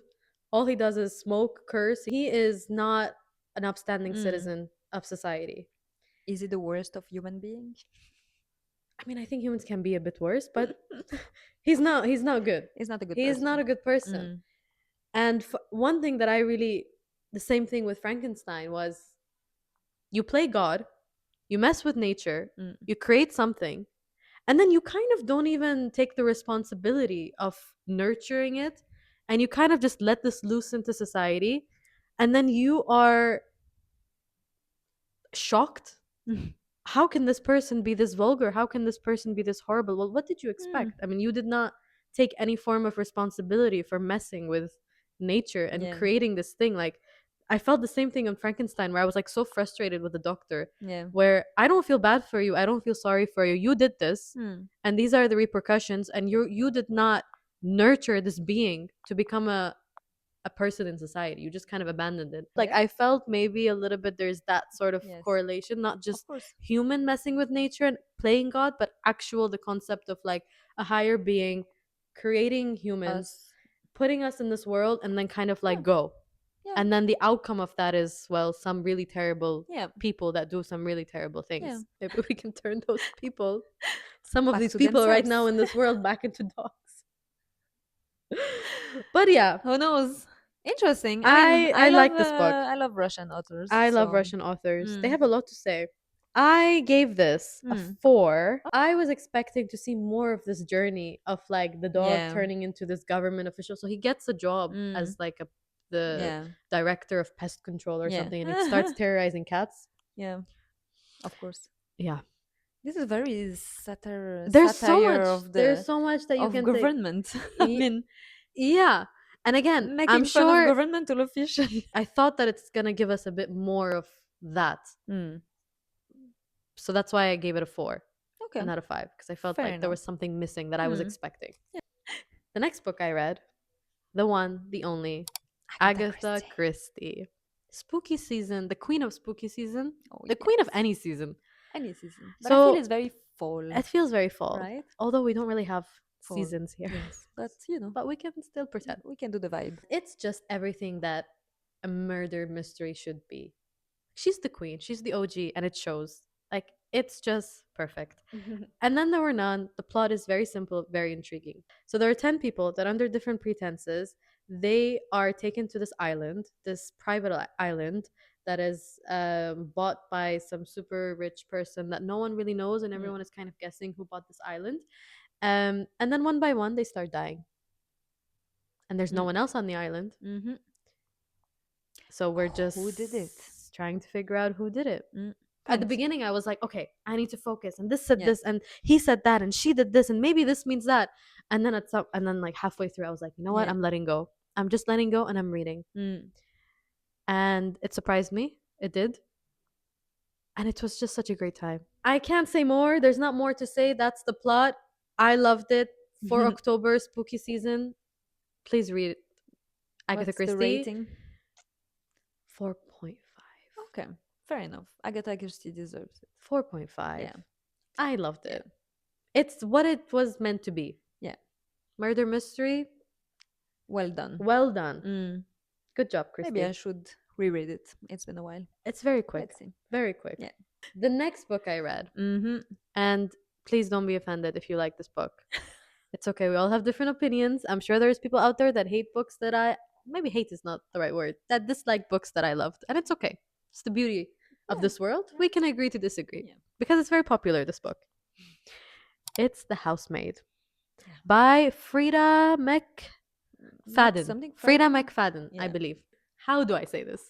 All he does is smoke, curse. He is not an upstanding citizen of society.
Is it the worst of human beings?
I mean, I think humans can be a bit worse, but he's not good.
He's not a good
He
person.
is not a good person. And one thing that I really, the same thing with Frankenstein was, you play God, you mess with nature, you create something, and then you kind of don't even take the responsibility of nurturing it, and you kind of just let this loose into society, and then you are shocked. How can this person be this vulgar? How can this person be this horrible? Well, what did you expect? I mean, you did not take any form of responsibility for messing with nature and creating this thing. Like, I felt the same thing on Frankenstein, where I was like so frustrated with the doctor, where I don't feel bad for you, I don't feel sorry for you, you did this, and these are the repercussions, and you did not nurture this being to become a person in society. You just kind of abandoned it. Like, I felt maybe a little bit there's that sort of correlation, not just human messing with nature and playing God, but actual the concept of like a higher being creating humans, putting us in this world, and then kind of like go. And then the outcome of that is, well, some really terrible people that do some really terrible things. Maybe we can turn those people, some of these people right now in this world, back into dogs. But yeah,
who knows? Interesting.
I like this book.
I love Russian authors.
I love Russian authors. They have a lot to say. I gave this a 4. I was expecting to see more of this journey of like the dog turning into this government official. So he gets a job as like the director of pest control or something, and he starts terrorizing cats.
Yeah, of course.
Yeah.
This is very
There's so
satire
much.
of
There's
the
so much that you
of
can take.
government. I
Y-
mean,
yeah. And again, I'm
making fun of
sure
governmental officials.
I thought that it's gonna give us a bit more of that.
Mm,
So that's why I gave it a 4
okay,
and not a 5, because I felt
fair
like there
enough.
was something missing that I was
Mm.
expecting. The next book I read, the one, the only,
Agatha
Agatha
Christie.
Christie. Spooky season, the queen of spooky season,
Oh
the queen of
yes,
any season.
any season. But I feel
So
it's very fall,
it feels very fall,
right?
although we don't really have
Fall.
seasons here.
Yes, but you know,
But we can still pretend.
we can do the vibe.
It's just everything that a murder mystery should be. She's the queen, she's the OG, and it shows. Like, it's just perfect. And then there were none. The plot is very simple, very intriguing. So there are 10 people that, under different pretenses, they are taken to this island, this private island that is bought by some super rich person that no one really knows, and everyone is kind of guessing who bought this island. And then one by one, they start dying. And there's no one else on the island.
Mm-hmm.
So we're just
Who did it?
trying to figure out who did it.
Mm.
At the
Point.
beginning, I was like, okay, I need to focus. And this said
Yeah.
this, and he said that, and she did this, and maybe this means that. And then like halfway through, I was like, you know what?
Yeah.
I'm letting go. I'm just letting go, and I'm reading. And it surprised me. It did. And it was just such a great time. I can't say more. There's not more to say. That's the plot. I loved it. For October, spooky season, please read it. Agatha
What's
Christie.
the rating?
4.5.
Okay, fair enough. Agatha Christie deserves it.
4.5.
Yeah.
I loved it. It's what it was meant to be.
Yeah.
Murder mystery.
Well done.
Well done. Good job, Christie.
Maybe I should reread it. It's been a while.
It's very quick.
Let's see.
Very quick.
Yeah.
The next book I read, and please don't be offended if you like this book. It's okay. We all have different opinions. I'm sure there's people out there that hate books that maybe hate is not the right word, that dislike books that I loved. And it's okay. It's the beauty of this world. We can agree to disagree because it's very popular, this book. It's The Housemaid by Freida McFadden. Freida McFadden, I believe. How do I say this?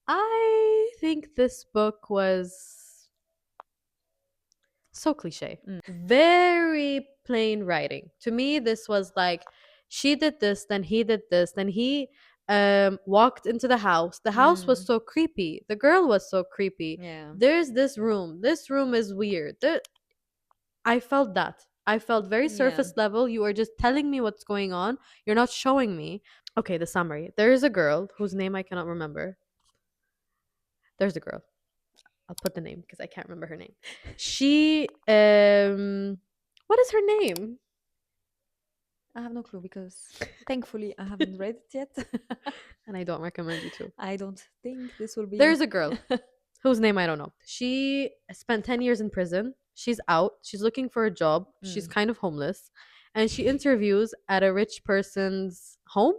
I think this book was so cliche. Very plain writing. To me, this was like, she did this, then he did this, then he walked into the house. The house was so creepy. The girl was so creepy.
Yeah.
There's this room. This room is weird. I felt that. I felt very surface level. You are just telling me what's going on. You're not showing me. Okay, the summary. There is a girl whose name I cannot remember. There's a girl. I'll put the name because I can't remember her name. She, what is her name?
I have no clue because thankfully I haven't read it yet.
And I don't recommend you to.
I don't think this will be.
There's a girl whose name I don't know. She spent 10 years in prison. She's out. She's looking for a job. She's kind of homeless. And she interviews at a rich person's home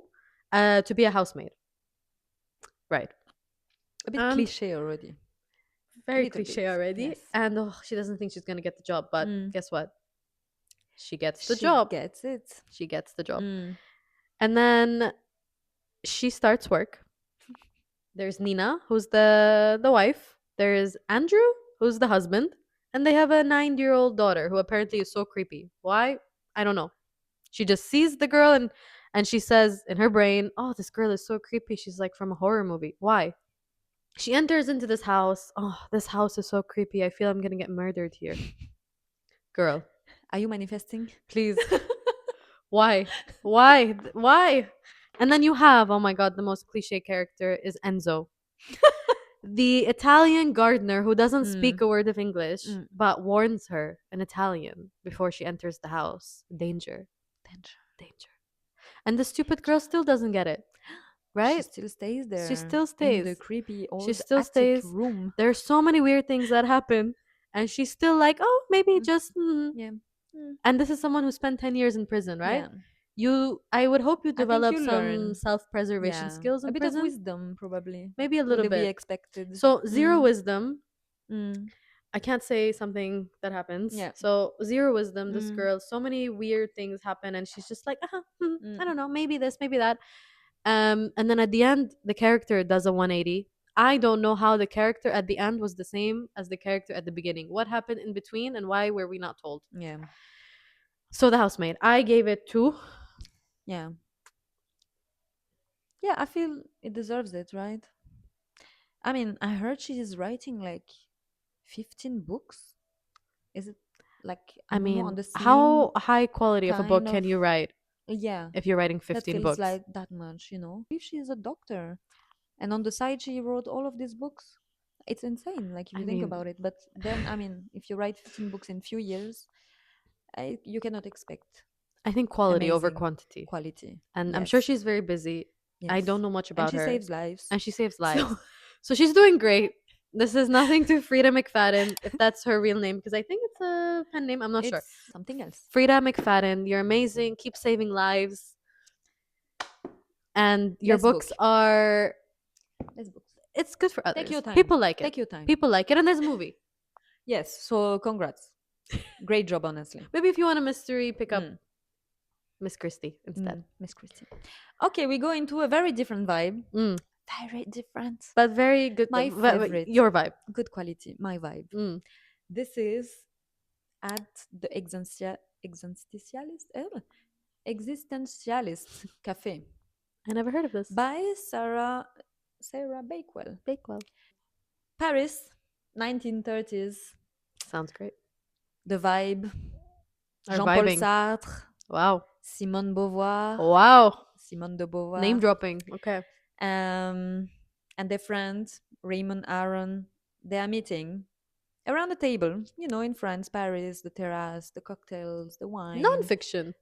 to be a housemaid. Right.
A bit cliche already.
Very cliche already. Yes. And she doesn't think she's going to get the job. But guess what? She gets the job.
She gets it.
She gets the job. And then she starts work. There's Nina, who's the wife. There's Andrew, who's the husband. And they have a 9-year-old daughter who apparently is so creepy. Why? I don't know. She just sees the girl and she says in her brain, oh, this girl is so creepy. She's like from a horror movie. Why? She enters into this house. Oh, this house is so creepy. I feel I'm going to get murdered here. Girl.
Are you manifesting?
Please. Why? And then you have, oh my God, the most cliche character is Enzo. The Italian gardener who doesn't speak a word of English, but warns her in Italian before she enters the house. Danger. And the stupid girl still doesn't get it. Right?
She still stays there.
She still stays.
In the creepy old
she still
attic
stays.
room.
There's so many weird things that happen. And she's still like, oh, maybe just...
Yeah.
And this is someone who spent 10 years in prison, right?
Yeah.
I would hope you develop some
learn.
self-preservation skills in prison.
A bit of wisdom, probably.
Maybe a little bit.
Be expected.
So, zero wisdom. I can't say something that happens.
Yeah.
So, zero wisdom, this girl. So many weird things happen. And she's just like, I don't know, maybe this, maybe that. And then at the end, the character does a 180. I don't know how the character at the end was the same as the character at the beginning. What happened in between and why were we not told?
Yeah.
So the housemaid, I gave it two.
Yeah. Yeah, I feel it deserves it, right? I mean, I heard she is writing like 15 books. Is it like, I
I
don't know, on
mean,
the same
how high quality of a book
kind
can
of,
you write
yeah,
if you're writing
that
15
feels
books?
like that much, you know? If she is a doctor and on the side she wrote all of these books, it's insane, like if
I
you think
mean,
about it. But then, I mean, if you write 15 books in few years, you cannot expect
I think quality over
amazing
quantity.
quality.
And I'm sure
Yes,
she's very busy. I don't
yes.
know much
And
about
she
her.
saves lives.
And she saves
So
lives. So she's doing great. This is nothing to Frida McFadden, if that's her real name, because I think it's a pen name. I'm not sure.
it's something else.
Frida McFadden, you're amazing. Keep saving lives. And your
Let's
books
book.
are,
Let's book.
it's good for
Take
others.
your time.
People like it.
Take your time.
People like it. And there's a movie.
Yes, so congrats. Great job, honestly.
Maybe if you want a mystery, pick up
Mm,
Miss Christie instead.
Miss Christie. Okay, we go into a very different vibe.
Mm.
Very different.
But very good.
My favorite.
Your vibe.
Good quality. My vibe.
Mm.
This is at the Existentialist, Existentialist Café
I never heard of this.
by Sarah Bakewell.
Bakewell.
Paris, 1930s.
Sounds great.
The vibe.
Are
Jean-Paul
vibing.
Sartre,
Wow.
Simone Beauvoir,
Wow.
Simone de
Name
Beauvoir,
dropping. Okay.
um, and their friend Raymond Aron. They are meeting around the table, you know, in France, Paris, the terrace, the cocktails, the wine,
Non-fiction.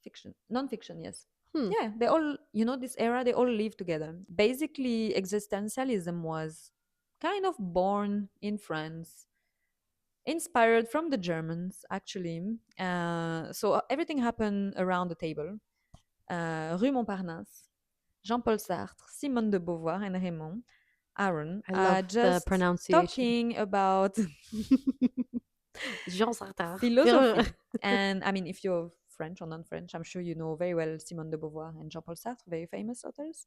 fiction, non-fiction, yes.
Hmm.
Yeah, they all, you know, this era, they all live together. Basically, existentialism was kind of born in France, inspired from the Germans, actually. So everything happened around the table. Rue Montparnasse, Jean-Paul Sartre, Simone de Beauvoir, and Raymond Aron
I love
are
the
just
pronunciation.
talking about
Jean Sartre.
philosophy. And I mean, if you're French or non-French, I'm sure you know very well Simone de Beauvoir and Jean-Paul Sartre, very famous authors.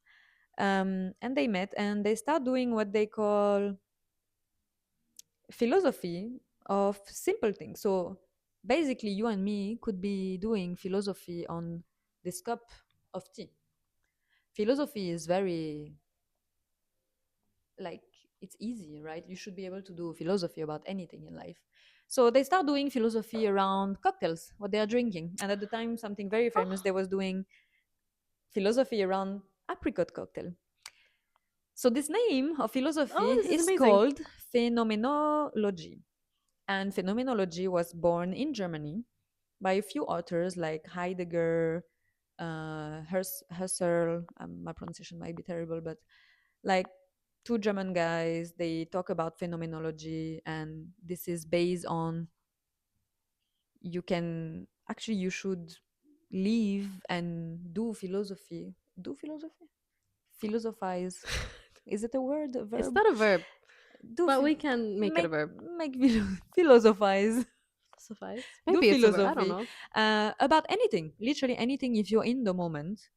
And they met and they start doing what they call philosophy of simple things. So basically, you and me could be doing philosophy on this cup of tea. Philosophy is very, like, it's easy, right? You should be able to do philosophy about anything in life. So they start doing philosophy around cocktails, what they are drinking. And at the time, something very famous, they was doing philosophy around apricot cocktail. So this name of philosophy
Oh, this is
is
amazing.
called phenomenology. And phenomenology was born in Germany by a few authors like Heidegger, Husserl. My pronunciation might be terrible, but like two German guys. They talk about phenomenology, and this is based on, you can actually, you should live and do philosophy. Do philosophy? Philosophize. Is it a word, a
It's
verb?
not a verb,
Do
but we can make it a
make
verb.
make philosophize.
Suffice.
Do
Maybe it's a verb. I don't
philosophy
know.
about anything, literally anything. If you're in the moment,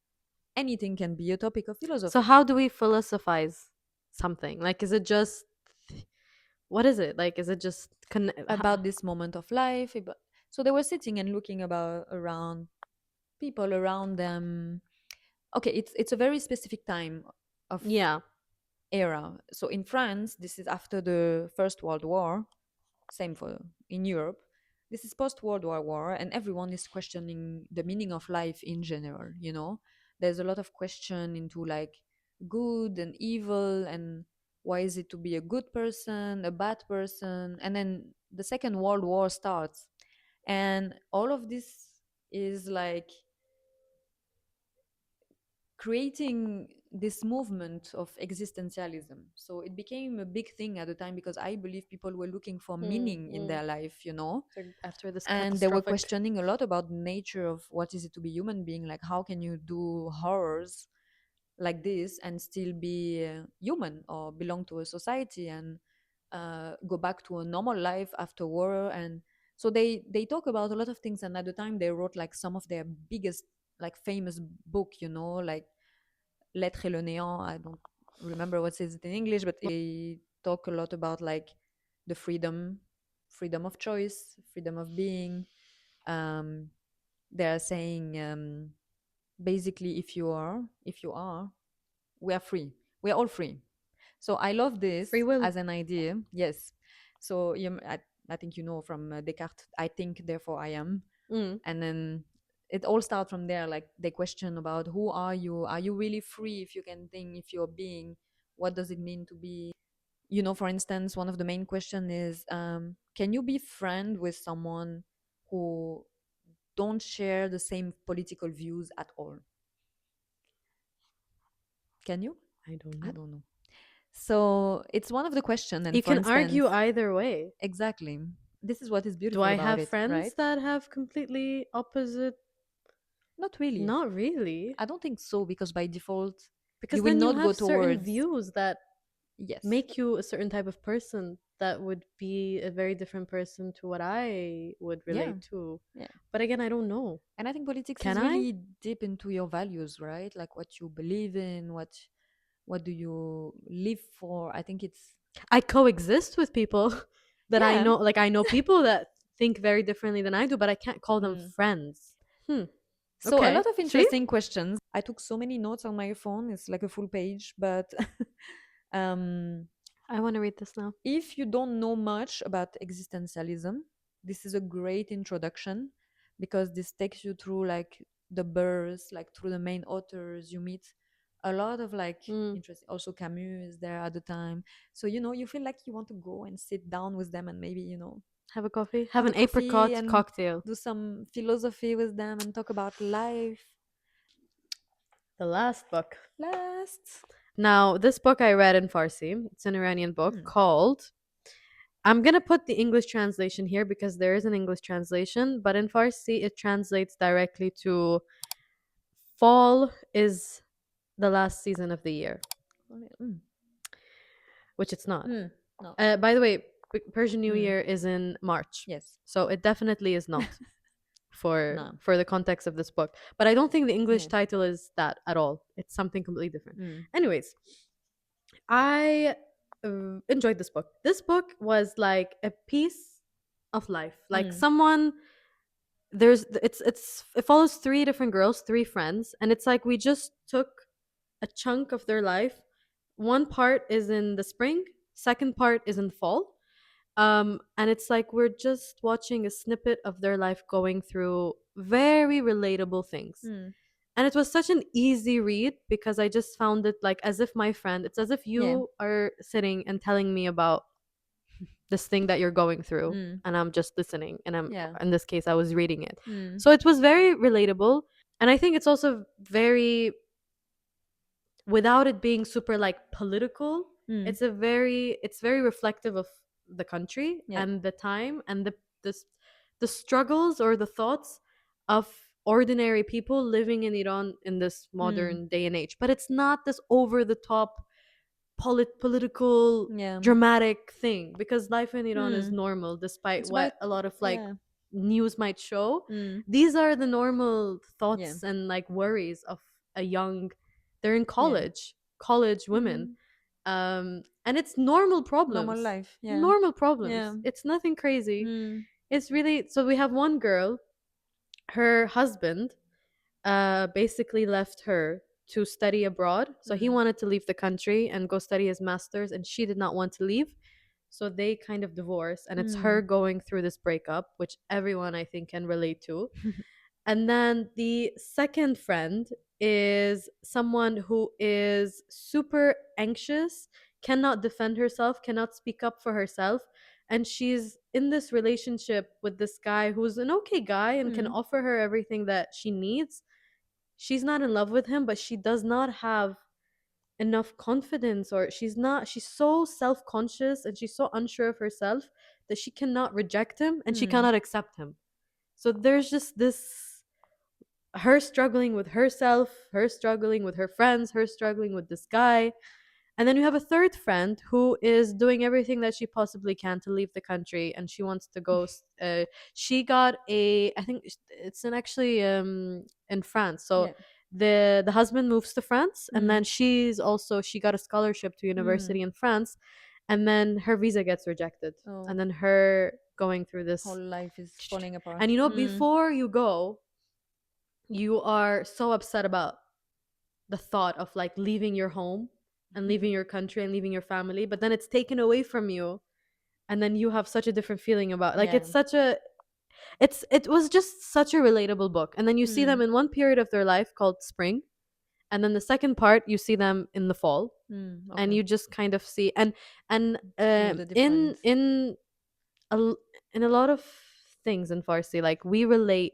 anything can be a topic of
So
philosophy.
how do we philosophize something? Like, is it just what is it? Like, is it just
About this moment of life. So they were sitting and looking about around people around them. Okay, it's a very specific time of
yeah.
era. So in France, this is after the First World War. Same for in Europe. This is post World War War, and everyone is questioning the meaning of life in general. You know, there's a lot of question into like good and evil, and why is it to be a good person, a bad person, and then the Second World War starts, and all of this is like creating this movement of existentialism. So it became a big thing at the time because I believe people were looking for meaning in
Mm.
their life, you know,
After this
and they were
catastrophic.
questioning a lot about the nature of what is it to be human being, like how can you do horrors like this and still be human or belong to a society and go back to a normal life after war. And so they talk about a lot of things, and at the time they wrote like some of their biggest, like famous book, you know, like L'être et le néant. I don't remember what says it in English, but they talk a lot about like the freedom of choice, freedom of being. Um, they are saying basically, if you are, we are free. We are all free. So I love
Free
this
will.
as an idea. Yes. So I think you know from Descartes, I think, therefore I am.
Mm.
And then it all starts from there. Like they question about who are you? Are you really free if you can think, if you're being? What does it mean to be? For instance, one of the main question is, can you be friend with someone who don't share the same political views at all? Can you?
I don't
I
know.
don't know. So it's one of the question. And
You
for
can
instance,
argue either way.
exactly, this is what is
Do
beautiful
I
about
have
it,
friends
right?
that have completely opposite?
Not really.
Not really.
I don't think so, because by default,
Because
you will
then you
not go
have certain
towards.
views that
Yes.
make you a certain type of person that would be a very different person to what I would
Yeah.
relate to.
Yeah.
But again, I don't know.
And I think politics
Can
is
I?
really deep into your values, right? Like what you believe in, what do you live for? I think it's.
I coexist with people that I
Yeah.
know. Like, I know people that think very differently than I do, but I can't call them
Mm.
friends. Hmm.
So a
Okay.
lot of
See?
interesting questions. I took so many notes on my phone. It's like a full page, but um
I want to read this now.
if you don't know much about existentialism, this is a great introduction, because this takes you through like the birth, like through the main authors. You meet a lot of like
Mm.
interesting. Also, Camus is there at the time, so you feel like you want to go and sit down with them and maybe
Have a coffee? Have
have a
an
coffee
apricot
and
cocktail.
do some philosophy with them and talk about life.
The last book.
Last.
Now, this book I read in Farsi. It's an Iranian book
Hmm.
called. I'm gonna put the English translation here because there is an English translation, but in Farsi it translates directly to fall is the last season of the year,
Mm.
which it's not.
Mm. No.
By the way, Persian New
Mm.
Year is in March,
Yes.
so it definitely is not for
No.
for the context of this book. But I don't think the English
Yeah.
title is that at all. It's something completely different.
Mm.
Anyways, I enjoyed this book. This book was like a piece of life. Like
Mm.
someone it follows three different girls, three friends, and it's like we just took a chunk of their life. One part is in the spring, second part is in fall. And it's like we're just watching a snippet of their life going through very relatable things.
Mm.
And it was such an easy read because I just found it like as if my friend, it's as if
Yeah.
you are sitting and telling me about this thing that you're going through,
Mm.
and I'm just listening, and I'm
Yeah.
in this case I was reading it.
Mm.
So it was very relatable, and I think it's also very, without it being super like political,
Mm.
it's very reflective of the country
Yeah.
and the time and the struggles or the thoughts of ordinary people living in Iran in this
Mm.
modern day and age. But it's not this over the top political
Yeah.
dramatic thing, because life in Iran is
Mm.
normal despite
It's about.
what a lot of like
Yeah.
news might show.
Mm.
These are the normal
Yeah.
thoughts and like worries of a young, they're in
Yeah.
college women.
Mm.
And it's normal
Normal
problems.
life. Yeah.
Normal problems.
Yeah.
It's nothing crazy.
Mm.
It's really, so we have one girl, her husband basically left her to study abroad. So he
Mm.
wanted to leave the country and go study his master's, and she did not want to leave. So they kind of divorced, and it's her
Mm.
going through this breakup, which everyone I think can relate to. And then the second friend is someone who is super anxious, cannot defend herself, cannot speak up for herself. And she's in this relationship with this guy who's an okay guy and can
Mm.
offer her everything that she needs. She's not in love with him, but she does not have enough confidence, or she's so self-conscious and she's so unsure of herself that she cannot reject him and she
Mm.
cannot accept him. So there's just this, her struggling with herself, her struggling with her friends, her struggling with this guy. And then you have a third friend who is doing everything that she possibly can to leave the country, and she wants to go. She got a, I think it's in actually in France. So
Yeah.
the husband moves to France, and then she got a scholarship to university in France, and then her visa gets rejected, and then her going through this
whole life is falling apart.
And before you go, you are so upset about the thought of like leaving your home and leaving your country and leaving your family, but then it's taken away from you, and then you have such a different feeling about like it's such a it was just such a relatable book. And then you see them in one period of their life called spring, and then the second part you see them in the fall, and you just kind of see and in a lot of things in Farsi, like we relate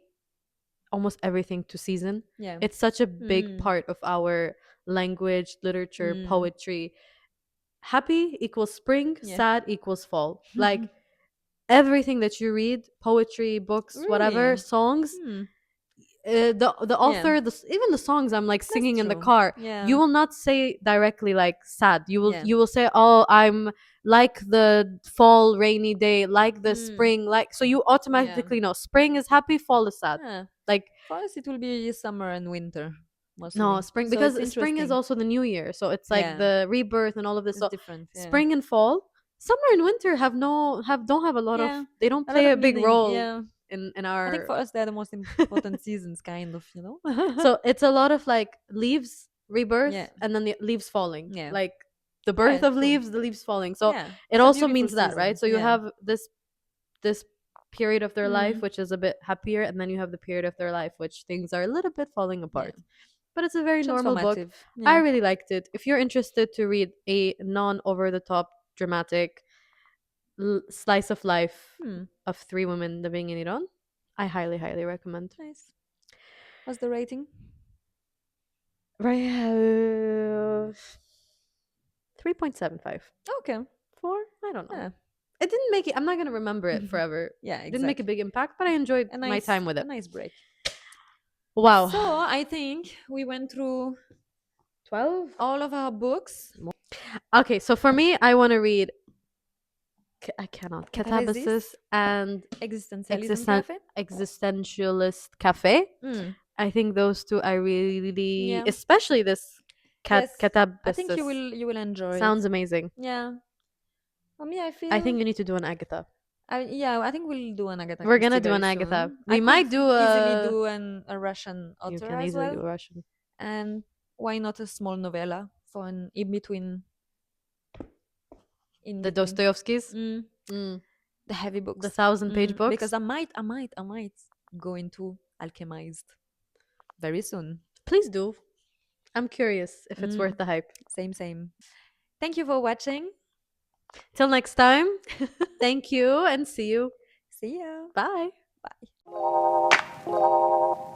almost everything to season. It's such a big part of our language, literature, poetry. Happy equals spring, sad equals fall. Like everything that you read, poetry, books, whatever, songs, the author, even the songs I'm like singing in the car, you will not say directly like sad. You will say, oh, I'm like the fall rainy day, like the spring, like, so you automatically know spring is happy, fall is sad. Like
for us it will be summer and winter mostly.
no, spring,
So
because spring is also the new year, so it's like the rebirth and all of this.
it's
So
different.
spring and fall, summer and winter don't have a lot of, they don't
a
play
lot
a
of
big
meaning.
role in our.
I think for us they're the most important seasons, kind of,
So it's a lot of like leaves, rebirth, and then the leaves falling. Like the birth of leaves, the leaves falling. So it
it's a
also
beautiful
means that,
season.
right? So you have this period of their life which is a bit happier, and then you have the period of their life which things are a little bit falling apart. But it's a very normal book. I really liked it. If you're interested to read a non over the top dramatic slice of life of three women living in Iran, I highly recommend.
Nice. What's the rating?
Right, 3.75.
Okay.
4? I don't know. It didn't make it. I'm not gonna remember it forever.
Exactly.
Didn't make a big impact, but I enjoyed my time with it.
A nice break.
Wow.
So I think we went through
12
all of our books.
Okay, so for me, I want to read. I cannot. Katabasis and Existentialist Café. I think those two I really, especially this Katabasis.
I think you will enjoy.
Sounds amazing.
Yeah. For me, I
think you need to do an Agatha.
I think we'll do an Agatha.
We're gonna do an Agatha. We might do
easily do a Russian author.
You can easily do a Russian.
And why not a small novella for an in between?
The Dostoevskys,
the heavy books,
the 1,000-page books.
Because I might go into Alchemized very soon.
Please do. I'm curious if it's worth the hype.
Same. Thank you for watching.
Till next time. Thank you and see you.
See you.
Bye.
Bye.